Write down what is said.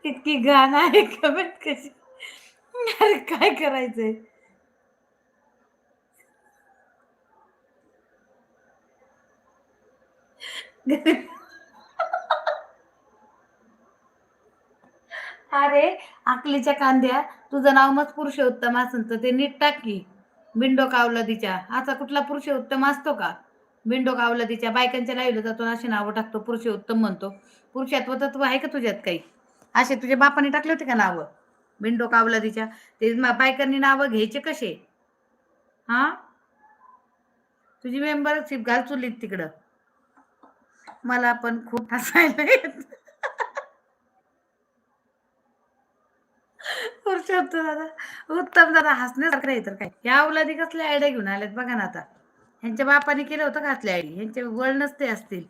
इतकी घाण आहे कमेंट कशी. अरे काय करायचंय? अरे अकलीच्या कांद्या, तुझं नाव मग पुरुषोत्तम असेल तर ते नीट टाक की. बिंडोक अवलादीच्या. असा कुठला पुरुषोत्तम असतो का? बिंडोक अवलादीच्या बायकांच्या लाईव्हला जातो अशी नावं टाकतो, पुरुषोत्तम म्हणतो. पुरुषत्व तत्व आहे का तुझ्यात काही? असे तुझ्या बापाने टाकले होते का नावं? बिंडोक अवलादीच्या. ते बायकांनी नावं घ्यायचे कसे? हां? तुझी मेंबरशिप घाल चुलीत तिकडं. मला पण खूप हसायला येतं. पुरुषोत्तम दादा, उत्तम दादा हसण्यासारखं आहे तर काय. या अवलादी कसल्या आयडिया घेऊन आल्यात बघा ना आता. ह्यांच्या बापाने केलं होतं का असल्या आयडी? ह्यांचे वळणच ते असतील.